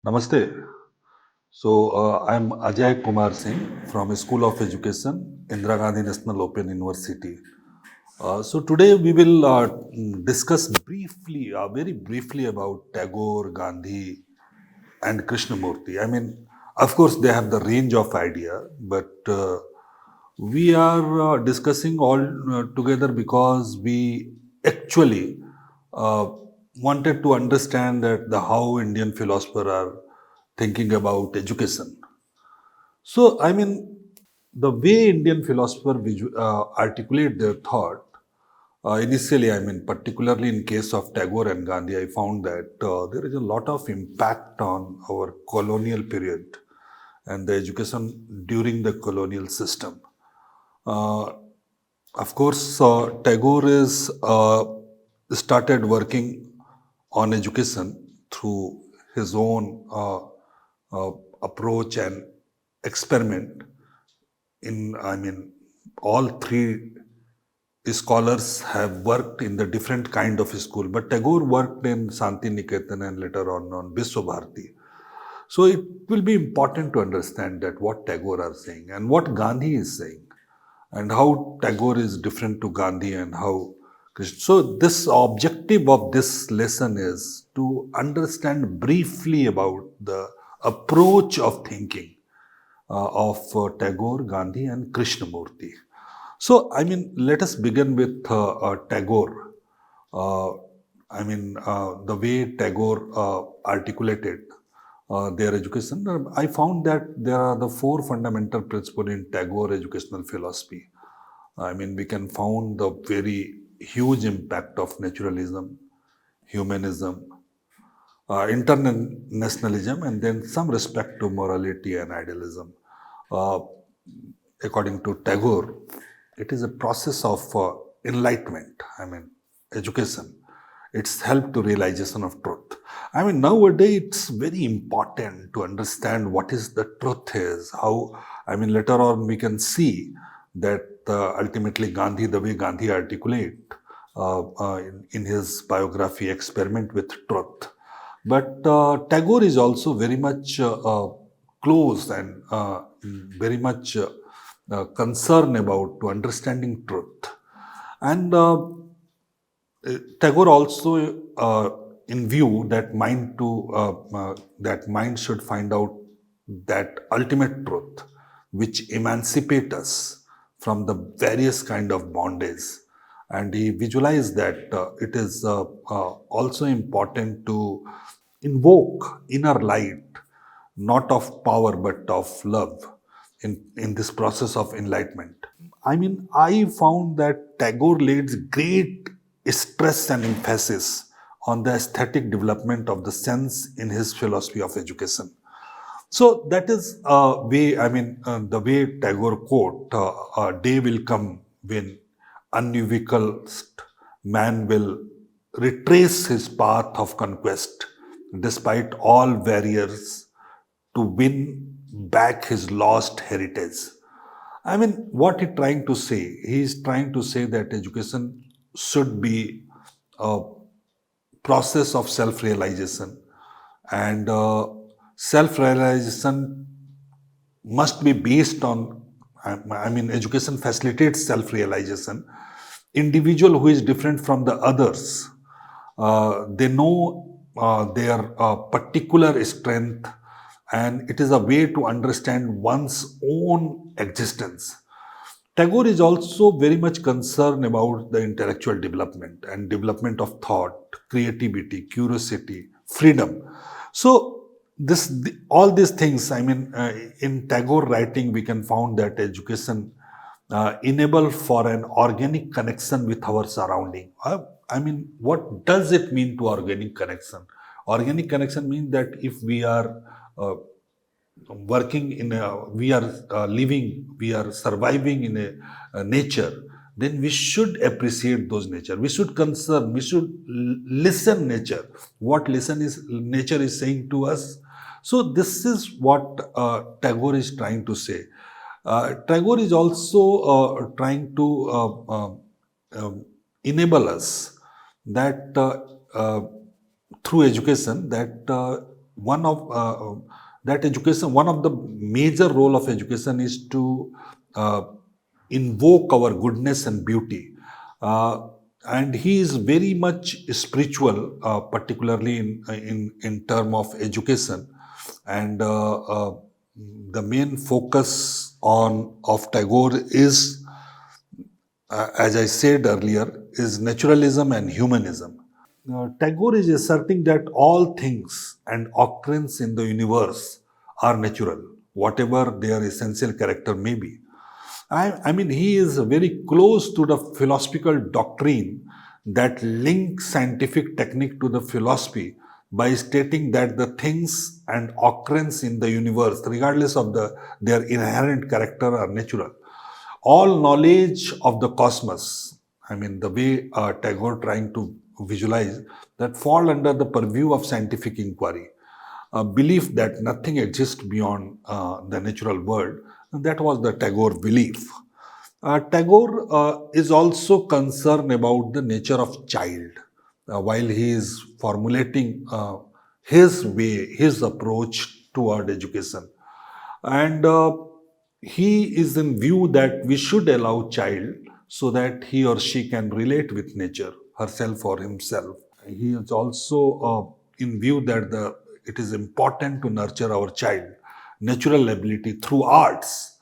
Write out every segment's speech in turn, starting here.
Namaste. I'm Ajay Kumar Singh from School of Education, Indira Gandhi National Open University. Today we will discuss briefly, very briefly about Tagore, Gandhi, and Krishnamurthy. Of course, they have the range of idea, but we are discussing all together because we actually uh, wanted to understand that the how Indian philosophers are thinking about education. The way Indian philosophers articulate their thought, initially, particularly in case of Tagore and Gandhi, I found that there is a lot of impact on our colonial period and the education during the colonial system. Uh, of course, Tagore is started working on education through his own uh, approach and experiment. All three scholars have worked in the different kind of school, but Tagore worked in Santi Niketan and later on Biswa Bharati. So it will be important to understand that what Tagore are saying and what Gandhi is saying, and how Tagore is different to Gandhi and how Krishna. So this objective of this lesson is to understand briefly about the approach of thinking of Tagore, Gandhi, and Krishnamurthy. Let us begin with Tagore. Uh, the way Tagore articulated their education. I found that there are the four fundamental principles in Tagore educational philosophy. We can found the very huge impact of naturalism, humanism, internationalism, and then some respect to morality and idealism. Uh, According to Tagore, it is a process of enlightenment. Education. It's help to realization of truth. Nowadays it's very important to understand what is the truth is. How later on we can see that ultimately Gandhi, the way Gandhi articulate in his biography, experiment with truth. But Tagore is also very much close and very much concerned about to understanding truth. And Tagore also in view that that mind should find out that ultimate truth, which emancipate us from the various kind of bondage. And he visualized that it is also important to invoke inner light, not of power but of love in this process of enlightenment. I found that Tagore lays great stress and emphasis on the aesthetic development of the sense in his philosophy of education. So that is the way Tagore quote, a day will come when unequivocally man will retrace his path of conquest despite all barriers to win back his lost heritage. What he's trying to say, he's trying to say that education should be a process of self-realization, and self-realization must be based on, education facilitates self-realization. Individual who is different from the others, they know their particular strength, and it is a way to understand one's own existence. Tagore is also very much concerned about the intellectual development and development of thought, creativity, curiosity, freedom. So all these things, in Tagore writing, we can found that education enable for an organic connection with our surrounding. What does it mean to organic connection? Organic connection means that if we are uh, working in a, we are living, we are surviving in a nature, then we should appreciate those nature. We should concern, we should listen nature. What listen is nature is saying to us. So this is what Tagore is trying to say. Tagore is also trying to enable us that through education that one of that education, one of the major role of education is to uh, invoke our goodness and beauty. Uh, and he is very much spiritual, particularly in term of education. And the main focus on of Tagore is, as I said earlier, is naturalism and humanism. Tagore is asserting that all things and occurrences in the universe are natural, whatever their essential character may be. I mean, he is very close to the philosophical doctrine that links scientific technique to the philosophy by stating that the things and occurrences in the universe, regardless of their inherent character, are natural. All knowledge of the cosmos, I mean, the way Tagore trying to visualize that, fall under the purview of scientific inquiry. A belief that nothing exists beyond the natural world. And that was the Tagore belief. Tagore is also concerned about the nature of child while he is formulating his way, his approach toward education. And he is in view that we should allow child so that he or she can relate with nature, herself or himself. He is also in view that it is important to nurture our child natural ability through arts.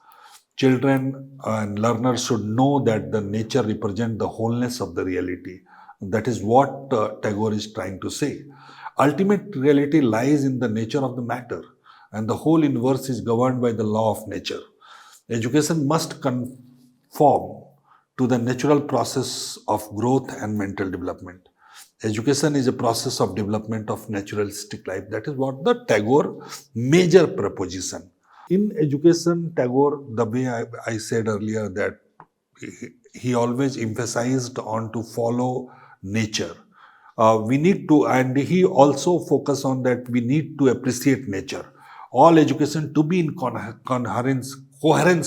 Children and learners should know that the nature represents the wholeness of the reality. That is what Tagore is trying to say. Ultimate reality lies in the nature of the matter, and the whole universe is governed by the law of nature. Education must conform to the natural process of growth and mental development. Education is a process of development of naturalistic life. That is what the Tagore major proposition. In education, Tagore, the way I said earlier, that he always emphasized on to follow nature. We need to, and he also focused on that we need to appreciate nature. All education to be in coherence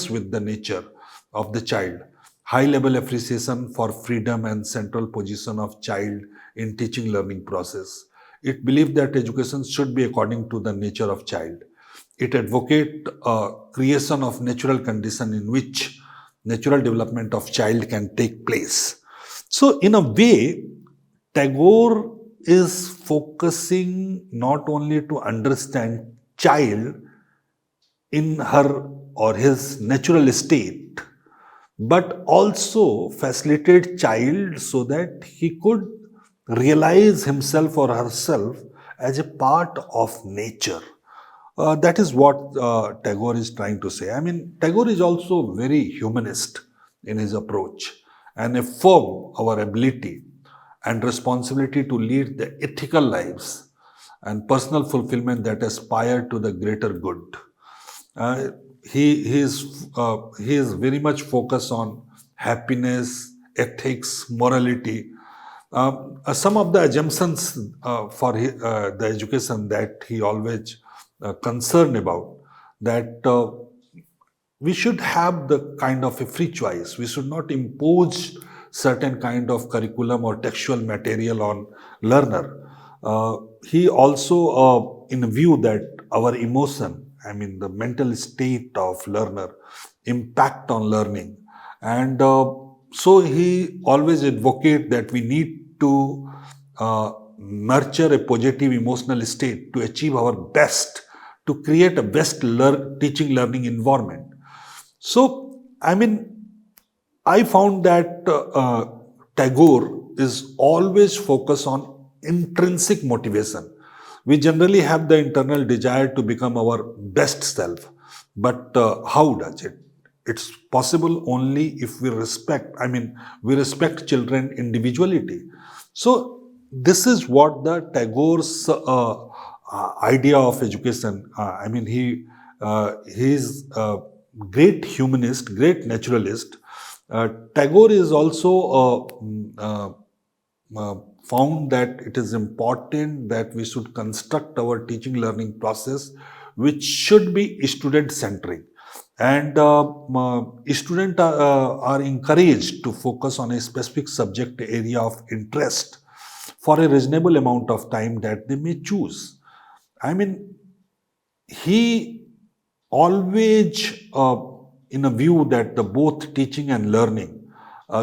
with the nature of the child. High level appreciation for freedom and central position of child in teaching learning process. It believed that education should be according to the nature of child. It advocate creation of natural condition in which natural development of child can take place. So in a way, Tagore is focusing not only to understand child in her or his natural state, but also facilitate child so that he could realize himself or herself as a part of nature. That is what Tagore is trying to say. I mean, Tagore is also very humanist in his approach and affirm our ability and responsibility to lead the ethical lives and personal fulfillment that aspire to the greater good. Uh, he is very much focused on happiness, ethics, morality. Some of the assumptions for the education that he always concerned about, that we should have the kind of a free choice. We should not impose certain kind of curriculum or textual material on learner. He also in view that our emotion, I mean the mental state of learner, impact on learning, and so he always advocate that we need to nurture a positive emotional state to achieve our best, to create a best teaching learning environment. So, I mean, I found that Tagore is always focused on intrinsic motivation. We generally have the internal desire to become our best self, but how does it? It's possible only if we respect. I mean, we respect children individuality. So this is what the Tagore's idea of education. I mean, he's great humanist, great naturalist. Tagore is also found that it is important that we should construct our teaching learning process which should be student centric, and students are encouraged to focus on a specific subject area of interest for a reasonable amount of time that they may choose. I mean, he always in a view that the both teaching and learning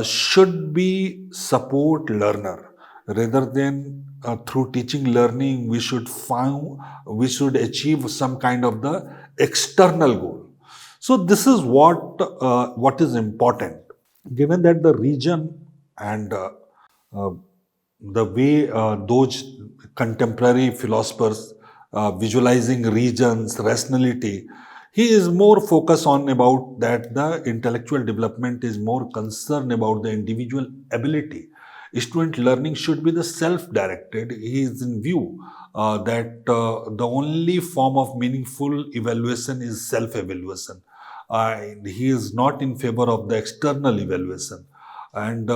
should be support learner rather than through teaching learning we should achieve some kind of the external goal. So this is what is important, given that the region and uh, the way those contemporary philosophers visualizing regions, rationality, he is more focused on about that the intellectual development is more concerned about the individual ability. Student learning should be the self-directed. He is in view that the only form of meaningful evaluation is self-evaluation. He is not in favor of the external evaluation. And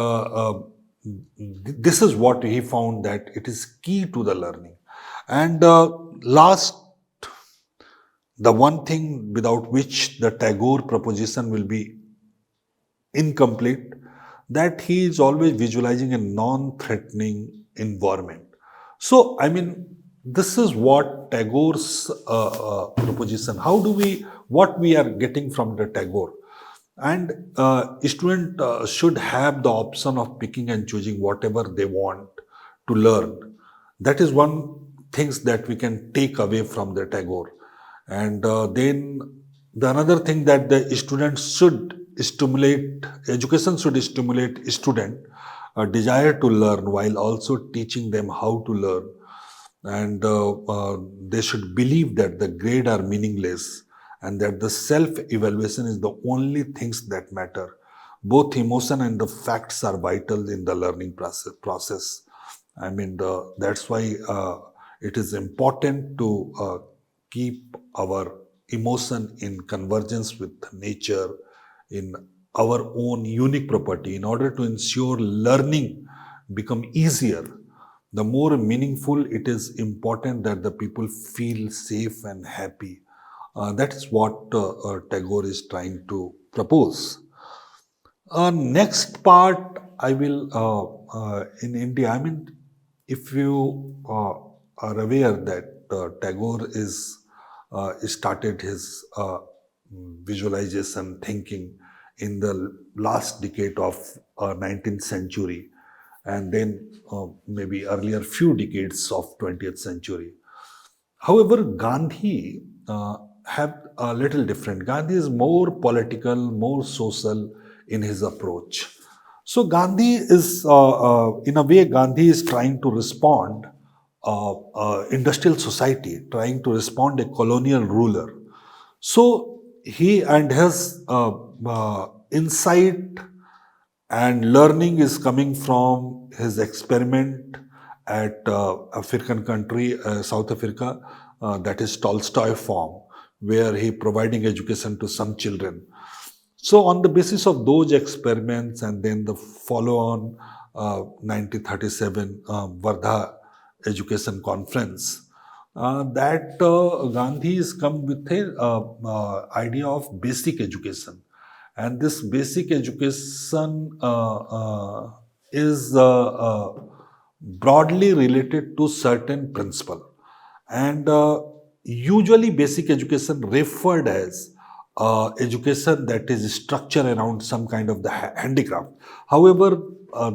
this is what he found that it is key to the learning. And last, the one thing without which the Tagore proposition will be incomplete, that he is always visualizing a non-threatening environment. So, I mean, this is what Tagore's proposition. How do we, what we are getting from the Tagore? And student should have the option of picking and choosing whatever they want to learn. That is one things that we can take away from the Tagore. And then the another thing that the students should stimulate, education should stimulate student a desire to learn while also teaching them how to learn. And they should believe that the grade are meaningless and that the self-evaluation is the only things that matter. Both emotion and the facts are vital in the learning process. I mean, that's why it is important to keep our emotion in convergence with nature, in our own unique property, in order to ensure learning become easier. The more meaningful it is important that the people feel safe and happy. That is what Tagore is trying to propose. Next part, I will in India. I mean, if you are aware that Tagore is started his visualization thinking in the last decade of 19th century, and then maybe earlier few decades of 20th century. However, Gandhi have a little different. Gandhi is more political, more social in his approach. So Gandhi is, in a way, Gandhi is trying to respond industrial society, trying to respond a colonial ruler. So he and his insight and learning is coming from his experiment at African country, South Africa, that is Tolstoy farm, where he providing education to some children. So on the basis of those experiments and then the follow-on 1937 Wardha Education Conference, that Gandhi has come with a idea of basic education, and this basic education is broadly related to certain principle, and usually basic education referred as education that is structured around some kind of the handicraft. However,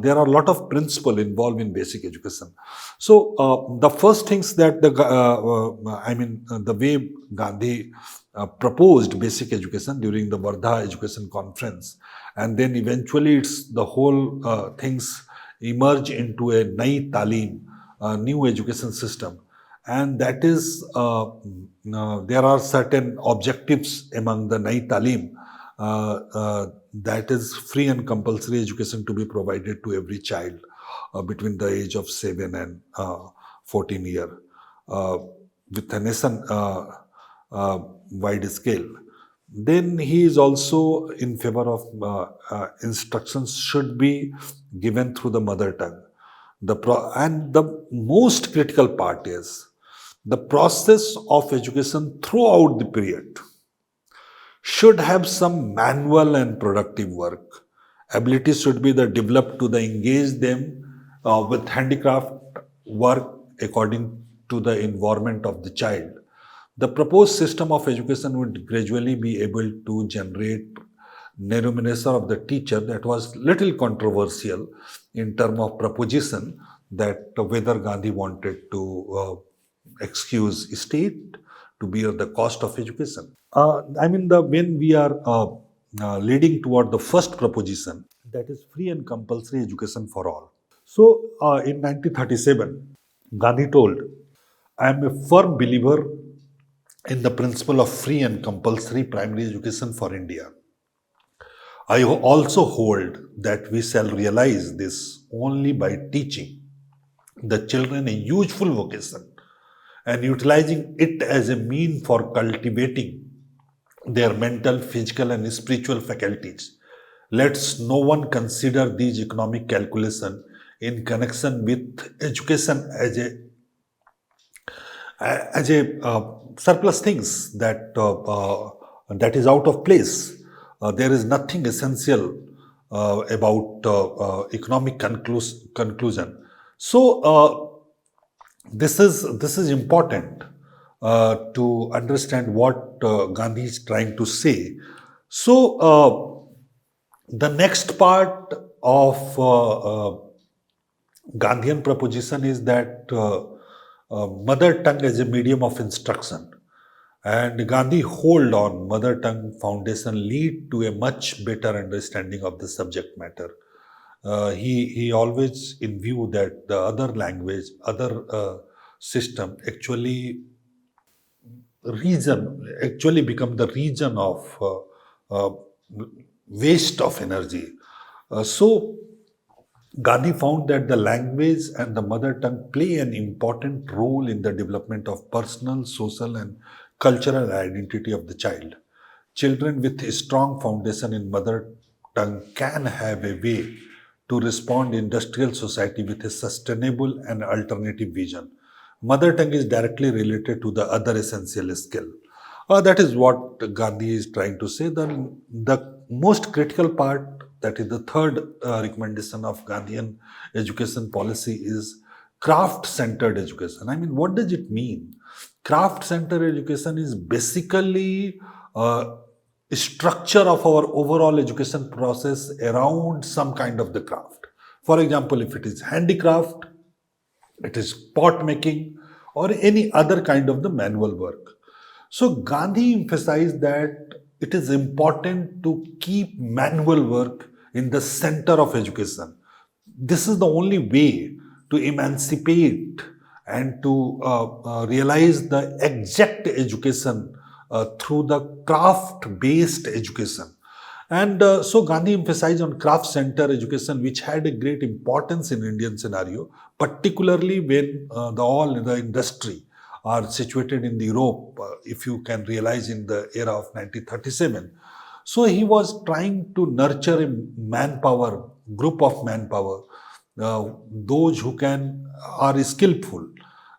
there are a lot of principle involved in basic education. So the first things that the way Gandhi proposed basic education during the Wardha Education Conference, and then eventually it's the whole things emerge into a Nai Talim, new education system, and that is there are certain objectives among the Nai Talim, that is free and compulsory education to be provided to every child between the age of 7 and 14 year, with a nation wide scale. Then he is also in favor of instructions should be given through the mother tongue. And the most critical part is the process of education throughout the period should have some manual and productive work. Abilities should be the developed to the engage them with handicraft work according to the environment of the child. The proposed system of education would gradually be able to generate denominator of the teacher. That was little controversial in terms of proposition, that whether Gandhi wanted to excuse state to bear the cost of education. When we are leading toward the first proposition, that is free and compulsory education for all. So, in 1937, Gandhi told, I am a firm believer in the principle of free and compulsory primary education for India. I also hold that we shall realize this only by teaching the children a useful vocation and utilizing it as a mean for cultivating their mental, physical, and spiritual faculties. Let's no one consider these economic calculation in connection with education as a surplus things that is out of place. There is nothing essential about economic conclusion. So this is important to understand what Gandhi is trying to say. So the next part of Gandhian proposition is that mother tongue as a medium of instruction. And Gandhi hold on mother tongue foundation lead to a much better understanding of the subject matter. He always in view that the other language, other system actually become the region of waste of energy. So Gandhi found that the language and the mother tongue play an important role in the development of personal, social, and cultural identity of the child. Children with a strong foundation in mother tongue can have a way to respond in industrial society with a sustainable and alternative vision. Mother tongue is directly related to the other essential skill. That is what Gandhi is trying to say. The most critical part, that is the third recommendation of Gandhian education policy, is craft-centered education. I mean, what does it mean? Craft-centered education is basically structure of our overall education process around some kind of the craft. For example, if it is handicraft, it is pot making, or any other kind of the manual work. So Gandhi emphasized that it is important to keep manual work in the center of education. This is the only way to emancipate and to realize the exact education through the craft-based education. And so Gandhi emphasized on craft-centered education, which had a great importance in Indian scenario, particularly when all the industry are situated in Europe, if you can realize in the era of 1937. So he was trying to nurture a manpower, group of manpower, those who are skillful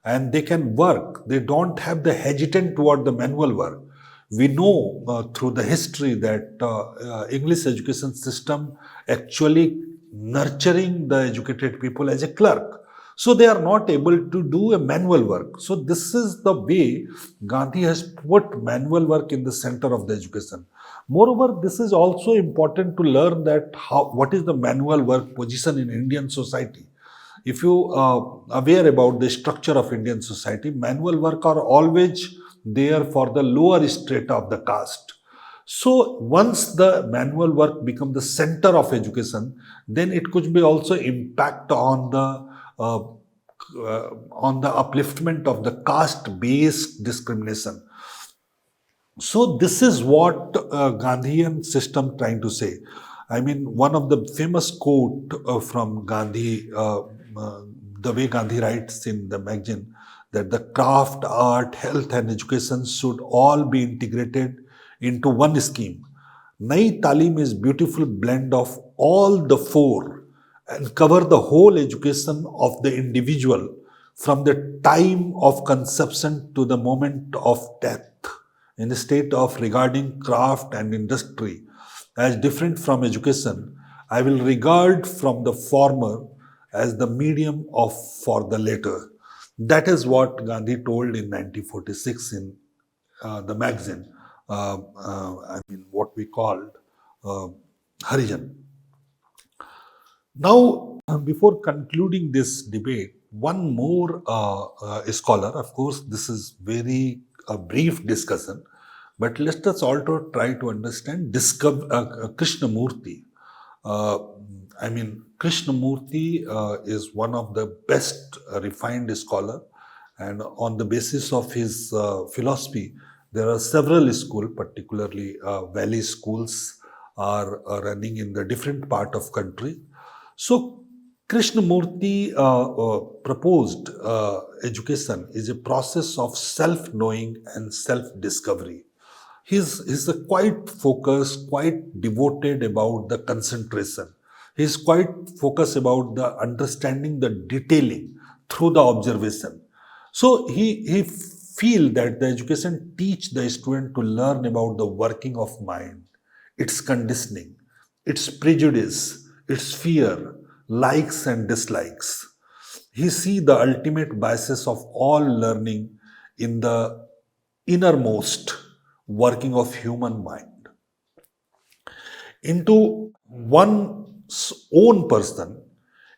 and they can work. They don't have the hesitant toward the manual work. We know through the history that English education system actually nurturing the educated people as a clerk. So they are not able to do a manual work. So this is the way Gandhi has put manual work in the center of the education. Moreover, this is also important to learn that what is the manual work position in Indian society. If you are aware about the structure of Indian society, manual work are always there for the lower strata of the caste. So once the manual work becomes the center of education, then it could be also impact on the upliftment of the caste-based discrimination. So this is what Gandhian system trying to say. I mean, one of the famous quote from Gandhi, the way Gandhi writes in the magazine, that the craft, art, health, and education should all be integrated into one scheme. Nai Talim is beautiful blend of all the four and cover the whole education of the individual from the time of conception to the moment of death, in the state of regarding craft and industry as different from education. I will regard from the former as the medium for the latter. That is what Gandhi told in 1946 in the magazine, what we called uh, Harijan. Now, before concluding this debate, one more scholar, of course, this is very brief discussion, but let us also try to understand Krishnamurthy. Uh, Krishnamurthy is one of the best refined scholar, and on the basis of his philosophy, there are several schools, particularly valley schools, are running in the different part of country. So, Krishnamurthy proposed education is a process of self-knowing and self-discovery. He's a quite focused, quite devoted about the concentration. He's quite focused about the understanding the detailing through the observation. So he feel that the education teach the student to learn about the working of mind, its conditioning, its prejudice, its fear, likes and dislikes. He see the ultimate basis of all learning in the innermost working of human mind into one's own person,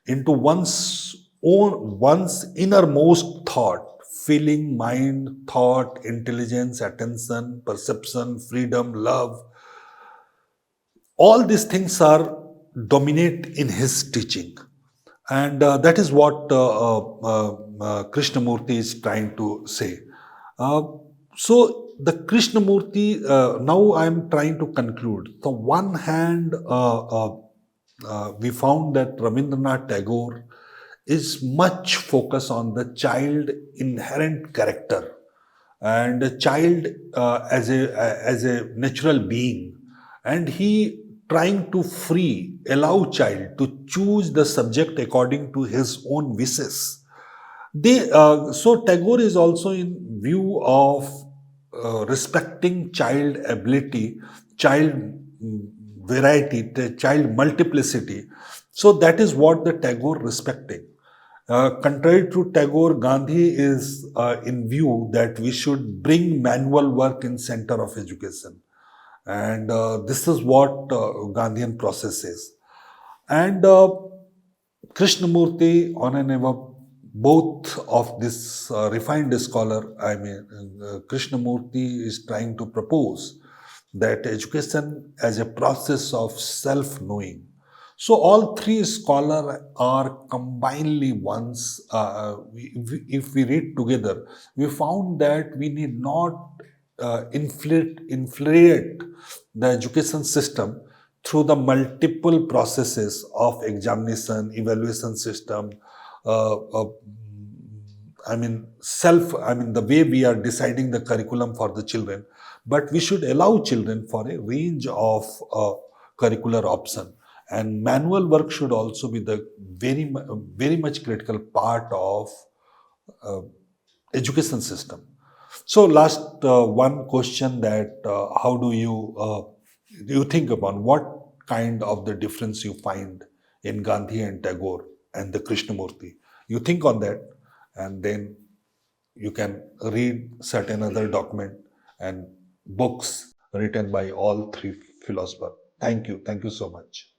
into one's innermost thought, feeling, mind, thought, intelligence, attention, perception, freedom, love. All these things are dominate in his teaching, and that is what Krishnamurti is trying to say. Uh, so the Krishnamurti, now I am trying to conclude. So one hand, we found that Rabindranath Tagore is much focus on the child inherent character and a child as a natural being, and he trying to free allow child to choose the subject according to his own wishes. So Tagore is also in view of respecting child ability, child variety, the child multiplicity. So that is what the Tagore respecting. Contrary to Tagore, Gandhi is in view that we should bring manual work in center of education, and this is what Gandhian process is. And Krishnamurti, on and above, both of this refined scholar, Krishnamurti is trying to propose that education as a process of self-knowing. So all three scholars are combinedly once, if we read together, we found that we need not inflate the education system through the multiple processes of examination, evaluation system, uh, uh, the way we are deciding the curriculum for the children, but we should allow children for a range of curricular option. And manual work should also be the very much critical part of uh, education system. So last one question that how do you think about what kind of the difference you find in Gandhi and Tagore and the Krishnamurti? You think on that, and then you can read certain other document and books written by all three philosophers. Thank you so much.